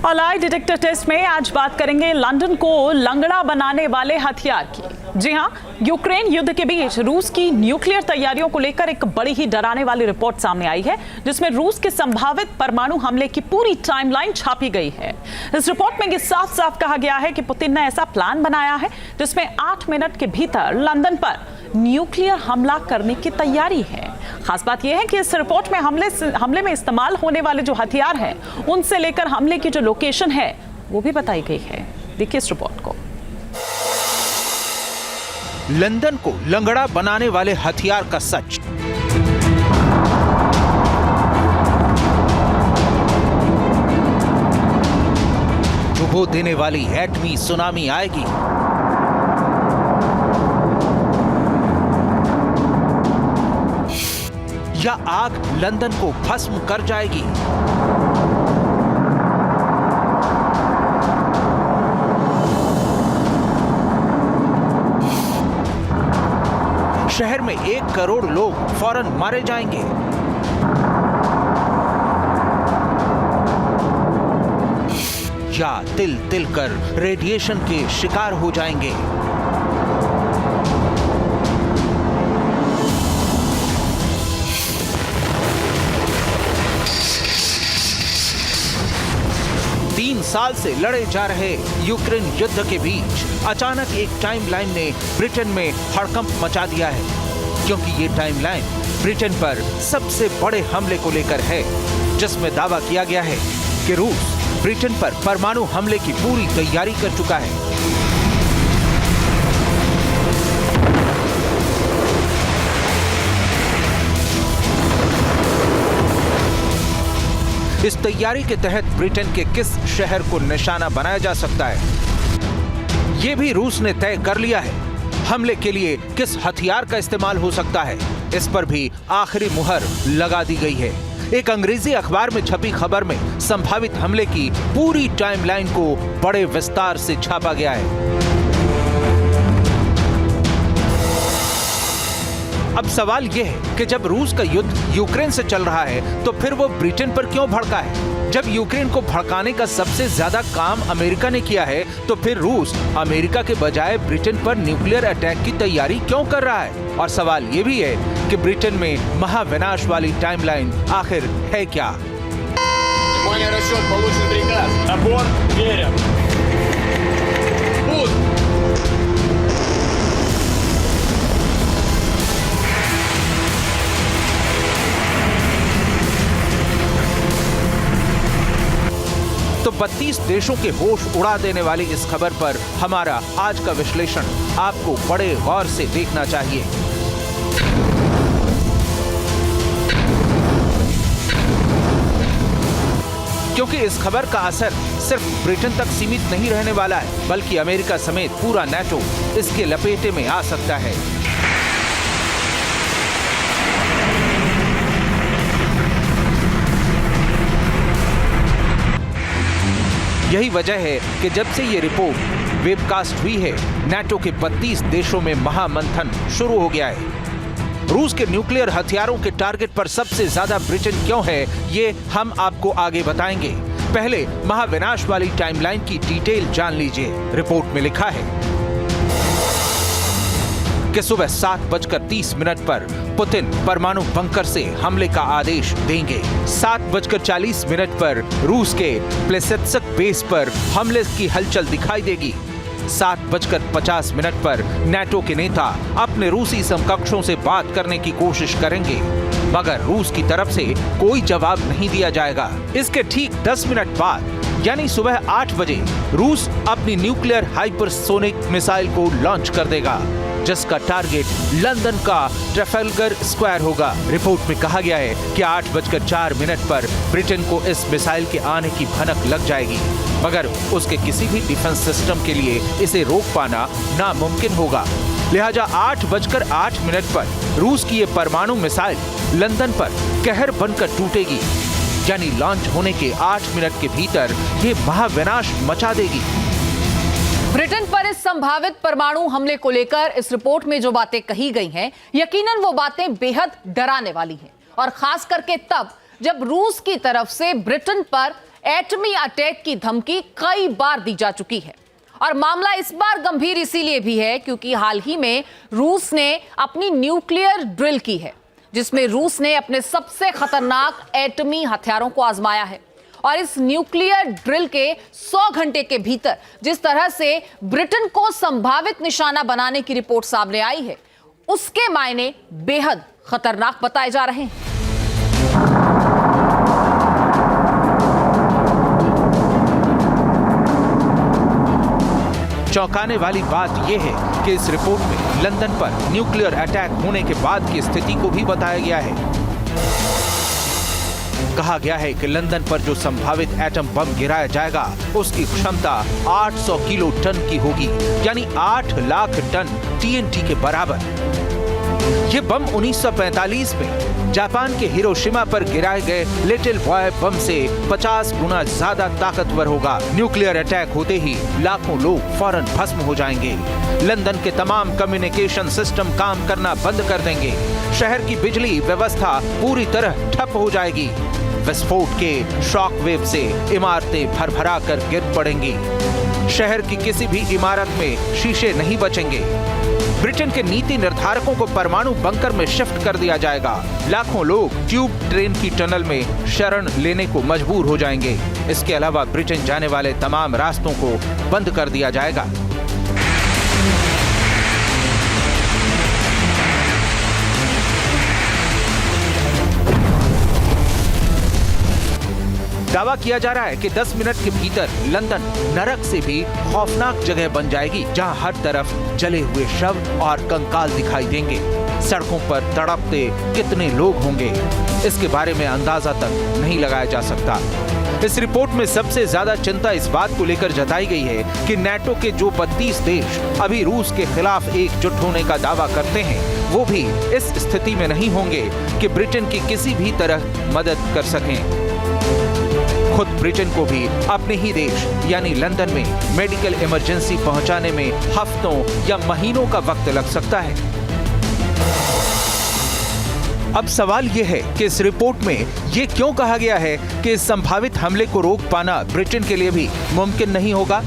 और lie detector test में आज बात करेंगे लंदन को लंगड़ा बनाने वाले हथियार की। जी हां, यूक्रेन युद्ध के बीच रूस की न्यूक्लियर तैयारियों को लेकर एक बड़ी ही डराने वाली रिपोर्ट सामने आई है, जिसमें रूस के संभावित परमाणु हमले की पूरी टाइमलाइन छापी गई है। इस रिपोर्ट में ये साफ साफ कहा गया है कि पुतिन ने ऐसा प्लान बनाया है जिसमें 8 मिनट के भीतर लंदन पर न्यूक्लियर हमला करने की तैयारी है। खास बात यह है कि इस रिपोर्ट में हमले में इस्तेमाल होने वाले जो हथियार हैं, उनसे लेकर हमले की जो लोकेशन है वो भी बताई गई है। देखिए इस रिपोर्ट को। लंदन को लंगड़ा बनाने वाले हथियार का सच। डुबो देने वाली एटमी सुनामी आएगी। या आग लंदन को भस्म कर जाएगी। शहर में 1 करोड़ लोग फौरन मारे जाएंगे। या तिल तिल कर रेडिएशन के शिकार हो जाएंगे। साल से लड़े जा रहे यूक्रेन युद्ध के बीच अचानक एक टाइमलाइन ने ब्रिटेन में हड़कंप मचा दिया है, क्योंकि ये टाइमलाइन ब्रिटेन पर सबसे बड़े हमले को लेकर है, जिसमें दावा किया गया है कि रूस ब्रिटेन पर परमाणु हमले की पूरी तैयारी कर चुका है। इस तैयारी के तहत ब्रिटेन के किस शहर को निशाना बनाया जा सकता है, ये भी रूस ने तय कर लिया है। हमले के लिए किस हथियार का इस्तेमाल हो सकता है, इस पर भी आखिरी मुहर लगा दी गई है। एक अंग्रेजी अखबार में छपी खबर में संभावित हमले की पूरी टाइमलाइन को बड़े विस्तार से छापा गया है। अब सवाल यह है कि जब रूस का युद्ध यूक्रेन से चल रहा है, तो फिर वो ब्रिटेन पर क्यों भड़का है? जब यूक्रेन को भड़काने का सबसे ज्यादा काम अमेरिका ने किया है, तो फिर रूस अमेरिका के बजाय ब्रिटेन पर न्यूक्लियर अटैक की तैयारी क्यों कर रहा है? और सवाल ये भी है कि ब्रिटेन में महाविनाश वाली टाइमलाइन आखिर है क्या? तो 32 देशों के होश उड़ा देने वाली इस खबर पर हमारा आज का विश्लेषण आपको बड़े गौर से देखना चाहिए। क्योंकि इस खबर का असर सिर्फ ब्रिटेन तक सीमित नहीं रहने वाला है, बल्कि अमेरिका समेत पूरा नाटो इसके लपेटे में आ सकता है। यही वजह है कि जब से ये रिपोर्ट वेबकास्ट हुई है, नाटो के 32 देशों में महामंथन शुरू हो गया है। रूस के न्यूक्लियर हथियारों के टारगेट पर सबसे ज्यादा ब्रिटेन क्यों है, ये हम आपको आगे बताएंगे। पहले महाविनाश वाली टाइमलाइन की डिटेल जान लीजिए। रिपोर्ट में लिखा है कि सुबह 7:30 पर पुतिन परमाणु बंकर से हमले का आदेश देंगे। 7:40 पर रूस के प्लेसेत्स्क बेस पर हमले की हलचल दिखाई देगी। 7:50 पर नाटो के नेता अपने रूसी समकक्षों से बात करने की कोशिश करेंगे, मगर रूस की तरफ से कोई जवाब नहीं दिया जाएगा। इसके ठीक 10 मिनट बाद यानी सुबह 8 बजे रूस अपनी न्यूक्लियर हाइपरसोनिक मिसाइल को लॉन्च कर देगा, जिसका टारगेट लंदन का ट्रफेलगर स्क्वायर होगा। रिपोर्ट में कहा गया है कि 8:04 पर ब्रिटेन को इस मिसाइल के आने की भनक लग जाएगी, मगर उसके किसी भी डिफेंस सिस्टम के लिए इसे रोक पाना नामुमकिन होगा। लिहाजा 8:08 पर रूस की ये परमाणु मिसाइल लंदन पर कहर बनकर टूटेगी, यानी लॉन्च होने के 8 मिनट के भीतर ये महाविनाश मचा देगी। ब्रिटेन पर इस संभावित परमाणु हमले को लेकर इस रिपोर्ट में जो बातें कही गई हैं, यकीनन वो बातें बेहद डराने वाली हैं, और खास करके तब जब रूस की तरफ से ब्रिटेन पर एटमी अटैक की धमकी कई बार दी जा चुकी है। और मामला इस बार गंभीर इसीलिए भी है क्योंकि हाल ही में रूस ने अपनी न्यूक्लियर ड्रिल की है, जिसमें रूस ने अपने सबसे खतरनाक एटमी हथियारों को आजमाया है। और इस न्यूक्लियर ड्रिल के 100 घंटे के भीतर जिस तरह से ब्रिटेन को संभावित निशाना बनाने की रिपोर्ट सामने आई है, उसके मायने बेहद खतरनाक बताए जा रहे हैं। चौंकाने वाली बात यह है कि इस रिपोर्ट में लंदन पर न्यूक्लियर अटैक होने के बाद की स्थिति को भी बताया गया है। कहा गया है कि लंदन पर जो संभावित एटम बम गिराया जाएगा उसकी क्षमता 800 किलो टन की होगी, यानी 8 लाख टन TNT के बराबर। ये बम 1945 में जापान के हिरोशिमा पर गिराए गए लिटिल बॉय बम से 50 गुना ज्यादा ताकतवर होगा। न्यूक्लियर अटैक होते ही लाखों लोग फौरन भस्म हो जाएंगे। लंदन के तमाम कम्युनिकेशन सिस्टम काम करना बंद कर देंगे। शहर की बिजली व्यवस्था पूरी तरह ठप हो जाएगी। विस्फोट के शॉक वेव से इमारतें भरभरा कर गिर पड़ेंगी। शहर की किसी भी इमारत में शीशे नहीं बचेंगे। ब्रिटेन के नीति निर्धारकों को परमाणु बंकर में शिफ्ट कर दिया जाएगा। लाखों लोग ट्यूब ट्रेन की टनल में शरण लेने को मजबूर हो जाएंगे। इसके अलावा ब्रिटेन जाने वाले तमाम रास्तों को बंद कर दिया जाएगा। दावा किया जा रहा है कि 10 मिनट के भीतर लंदन नरक से भी खौफनाक जगह बन जाएगी, जहां हर तरफ जले हुए शव और कंकाल दिखाई देंगे। सड़कों पर तड़पते कितने लोग होंगे, इसके बारे में अंदाजा तक नहीं लगाया जा सकता। इस रिपोर्ट में सबसे ज्यादा चिंता इस बात को लेकर जताई गई है कि नाटो के जो 32 देश अभी रूस के खिलाफ एकजुट होने का दावा करते हैं, वो भी इस स्थिति में नहीं होंगे कि ब्रिटेन की किसी भी तरह मदद कर सकें। खुद ब्रिटेन को भी अपने ही देश यानी लंदन में मेडिकल इमरजेंसी पहुंचाने में हफ्तों या महीनों का वक्त लग सकता है। अब सवाल यह है कि इस रिपोर्ट में यह क्यों कहा गया है कि इस संभावित हमले को रोक पाना ब्रिटेन के लिए भी मुमकिन नहीं होगा।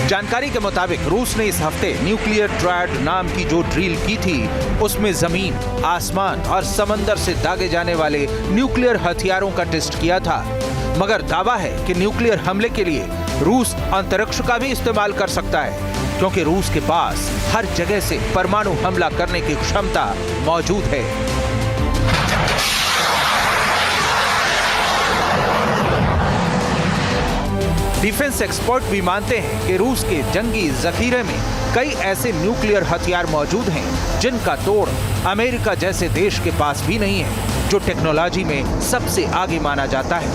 जानकारी के मुताबिक रूस ने इस हफ्ते न्यूक्लियर ट्रायड नाम की जो ड्रिल की थी, उसमें जमीन, आसमान और समंदर से दागे जाने वाले न्यूक्लियर हथियारों का टेस्ट किया था। मगर दावा है कि न्यूक्लियर हमले के लिए रूस अंतरिक्ष का भी इस्तेमाल कर सकता है, क्योंकि रूस के पास हर जगह से परमाणु हमला करने की क्षमता मौजूद है। डिफेंस एक्सपर्ट भी मानते हैं कि रूस के जंगी जखीरे में कई ऐसे न्यूक्लियर हथियार मौजूद हैं जिनका तोड़ अमेरिका जैसे देश के पास भी नहीं है, जो टेक्नोलॉजी में सबसे आगे माना जाता है।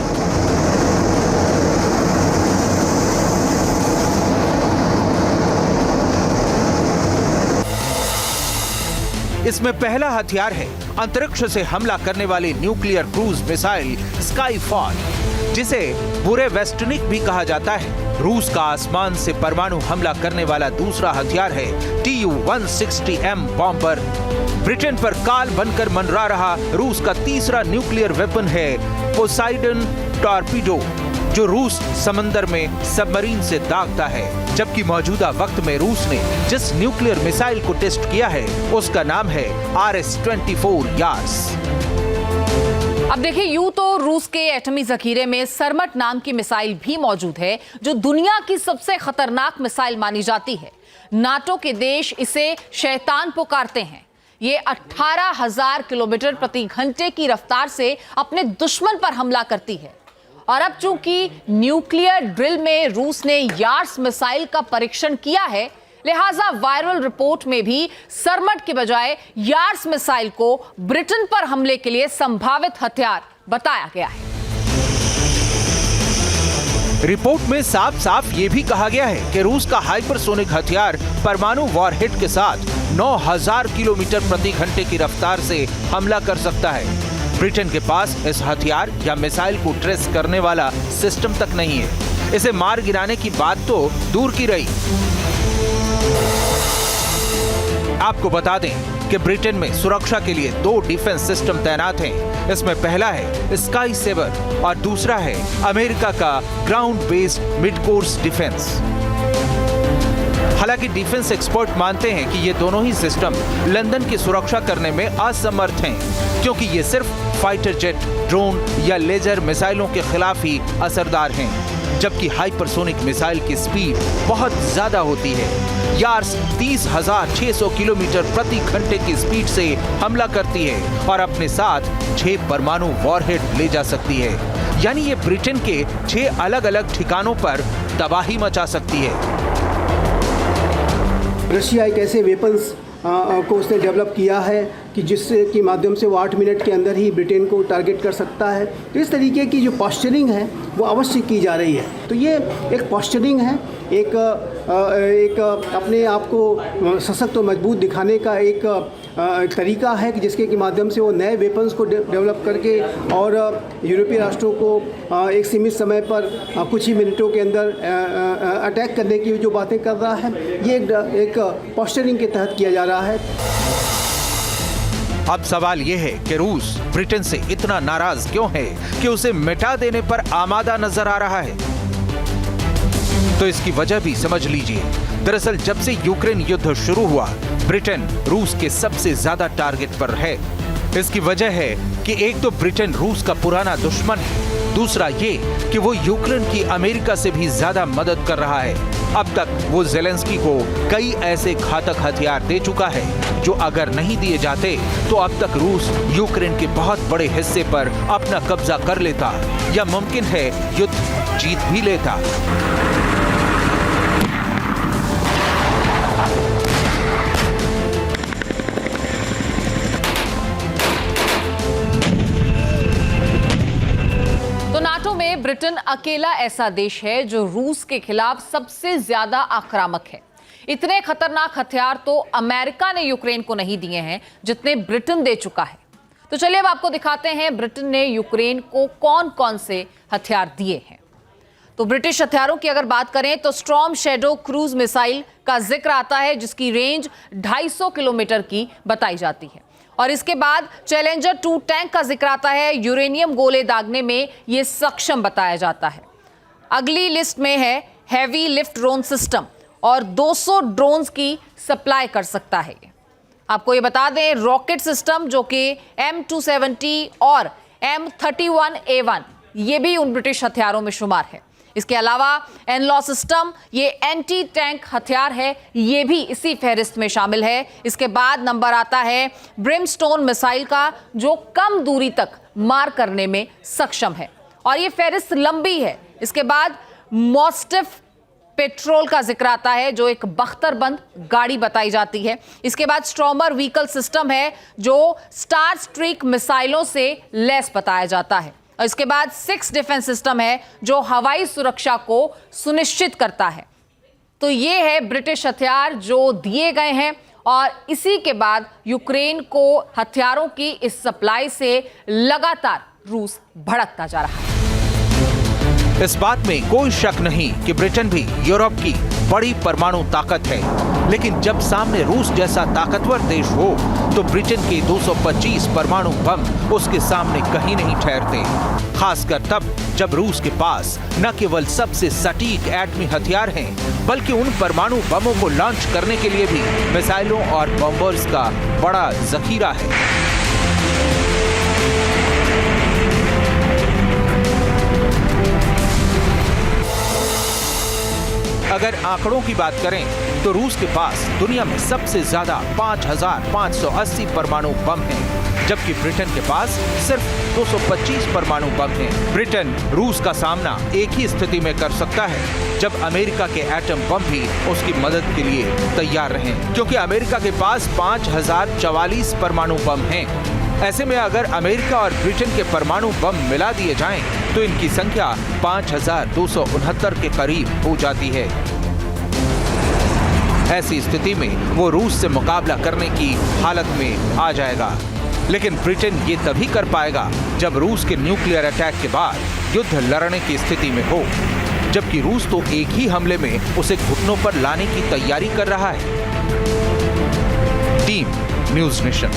इसमें पहला हथियार है अंतरिक्ष से हमला करने वाली न्यूक्लियर क्रूज मिसाइल स्काईफॉल, जिसे बुरे वेस्टनिक भी कहा जाता है। रूस का आसमान से परमाणु हमला करने वाला दूसरा हथियार है Tu-160M बॉम्बर। ब्रिटेन पर काल बनकर मंडरा रहा रूस का तीसरा न्यूक्लियर वेपन है पोसाइडन टॉर्पीडो, जो रूस समंदर में सबमरीन से दागता है। जबकि मौजूदा वक्त में रूस ने जिस न्यूक्लियर मिसाइल को टेस्ट किया है उसका नाम है RS-24 यार्स। अब देखिए, यूं तो रूस के एटमी जखीरे में सरमट नाम की मिसाइल भी मौजूद है, जो दुनिया की सबसे खतरनाक मिसाइल मानी जाती है। नाटो के देश इसे शैतान पुकारते हैं। ये 18,000 किलोमीटर प्रति घंटे की रफ्तार से अपने दुश्मन पर हमला करती है। और अब चूंकि न्यूक्लियर ड्रिल में रूस ने यार्स मिसाइल का परीक्षण किया है, लिहाजा वायरल रिपोर्ट में भी सरमट के बजाय यार्स मिसाइल को ब्रिटेन पर हमले के लिए संभावित हथियार बताया गया है। रिपोर्ट में साफ साफ ये भी कहा गया है कि रूस का हाइपरसोनिक हथियार परमाणु वॉरहेड के साथ 9,000 किलोमीटर प्रति घंटे की रफ्तार से हमला कर सकता है। ब्रिटेन के पास इस हथियार या मिसाइल को ट्रेस करने वाला सिस्टम तक नहीं है। इसे मार गिराने की बात तो दूर की रही। आपको बता दें कि ब्रिटेन में सुरक्षा के लिए 2 डिफेंस सिस्टम तैनात हैं। इसमें पहला है स्काई सेवर और दूसरा है अमेरिका का ground based mid course defence. हालांकि डिफेंस एक्सपर्ट मानते हैं कि ये दोनों ही सिस्टम लंदन की सुरक्षा करने में असमर्थ हैं, क्योंकि ये सिर्फ फाइटर जेट, ड्रोन या लेजर मिसाइलों के खिलाफ ही असरदार हैं, जबकि हाइपरसोनिक मिसाइल की स्पीड बहुत ज्यादा होती है। यार्स 30,600 किलोमीटर प्रति घंटे की स्पीड से हमला करती है और अपने साथ 6 परमाणु वॉरहेड ले जा सकती है। यानी ये ब्रिटेन के 6 अलग अलग ठिकानों पर तबाही मचा सकती है। रशिया एक ऐसे वेपन्स को उसने डेवलप किया है कि जिससे के माध्यम से वो 8 मिनट के अंदर ही ब्रिटेन को टारगेट कर सकता है। तो इस तरीके की जो पॉस्चरिंग है वो अवश्य की जा रही है। तो ये एक पॉस्चरिंग है, एक अपने आप को सशक्त और मजबूत दिखाने का एक तरीका है कि जिसके के माध्यम से वो नए वेपन्स को डेवलप करके और यूरोपीय राष्ट्रों को एक सीमित समय पर कुछ ही मिनटों के अंदर अटैक करने की जो बातें कर रहा है, ये एक पॉस्चरिंग के तहत किया जा रहा है। अब सवाल यह है कि रूस ब्रिटेन से इतना नाराज क्यों है कि उसे मिटा देने पर आमादा नजर आ रहा है। तो इसकी वजह भी समझ लीजिए। दरअसल जब से यूक्रेन युद्ध शुरू हुआ, ब्रिटेन रूस के सबसे ज्यादा टारगेट पर है। इसकी वजह है कि एक तो ब्रिटेन रूस का पुराना दुश्मन है, दूसरा ये कि वो यूक्रेन की अमेरिका से भी ज्यादा मदद कर रहा है। अब तक वो ज़ेलेंस्की को कई ऐसे घातक हथियार दे चुका है जो अगर नहीं दिए जाते तो अब तक रूस यूक्रेन के बहुत बड़े हिस्से पर अपना कब्जा कर लेता या मुमकिन है युद्ध जीत भी लेता। ब्रिटेन अकेला ऐसा देश है जो रूस के खिलाफ सबसे ज्यादा आक्रामक है। इतने खतरनाक हथियार तो अमेरिका ने यूक्रेन को नहीं दिए हैं जितने ब्रिटेन दे चुका है। तो चलिए अब आपको दिखाते हैं ब्रिटेन ने यूक्रेन को कौन कौन से हथियार दिए हैं। तो ब्रिटिश हथियारों की अगर बात करें तो स्टॉर्म शैडो क्रूज मिसाइल का जिक्र आता है, जिसकी रेंज 250 किलोमीटर की बताई जाती है। और इसके बाद चैलेंजर 2 टैंक का जिक्र आता है, यूरेनियम गोले दागने में यह सक्षम बताया जाता है। अगली लिस्ट में है हैवी लिफ्ट ड्रोन सिस्टम और 200 ड्रोन्स की सप्लाई कर सकता है। आपको ये बता दें रॉकेट सिस्टम जो कि M270 और M31A1 ये भी उन ब्रिटिश हथियारों में शुमार है। इसके अलावा एनलॉ सिस्टम ये एंटी टैंक हथियार है, ये भी इसी फहरिस्त में शामिल है। इसके बाद नंबर आता है ब्रिमस्टोन मिसाइल का जो कम दूरी तक मार करने में सक्षम है और ये फहरिस्त लंबी है। इसके बाद मॉस्टिफ पेट्रोल का जिक्र आता है जो एक बख्तरबंद गाड़ी बताई जाती है। इसके बाद स्ट्रॉमर व्हीकल सिस्टम है जो स्टार स्ट्रीक मिसाइलों से लैस बताया जाता है। और इसके बाद 6 डिफेंस सिस्टम है जो हवाई सुरक्षा को सुनिश्चित करता है। तो ये है ब्रिटिश हथियार जो दिए गए हैं और इसी के बाद यूक्रेन को हथियारों की इस सप्लाई से लगातार रूस भड़कता जा रहा है। इस बात में कोई शक नहीं कि ब्रिटेन भी यूरोप की बड़ी परमाणु ताकत है, लेकिन जब सामने रूस जैसा ताकतवर देश हो तो ब्रिटेन के 225 परमाणु बम उसके सामने कहीं नहीं ठहरते। खासकर तब जब रूस के पास न केवल सबसे सटीक एटमी हथियार हैं, बल्कि उन परमाणु बमों को लॉन्च करने के लिए भी मिसाइलों और बॉम्बर्स का बड़ा जखीरा है। अगर आंकड़ों की बात करें तो रूस के पास दुनिया में सबसे ज्यादा 5,580 परमाणु बम हैं, जबकि ब्रिटेन के पास सिर्फ 225 परमाणु बम हैं। ब्रिटेन रूस का सामना एक ही स्थिति में कर सकता है जब अमेरिका के एटम बम भी उसकी मदद के लिए तैयार रहें, क्योंकि अमेरिका के पास 5,044 परमाणु बम हैं। ऐसे में अगर अमेरिका और ब्रिटेन के परमाणु बम मिला दिए जाएं, तो इनकी संख्या 5,269 के करीब हो जाती है। ऐसी स्थिति में वो रूस से मुकाबला करने की हालत में आ जाएगा। लेकिन ब्रिटेन ये तभी कर पाएगा जब रूस के न्यूक्लियर अटैक के बाद युद्ध लड़ने की स्थिति में हो। जबकि रूस तो एक ही हमले में उसे घुटनों पर लाने की तैयारी कर रहा है। Team news nation.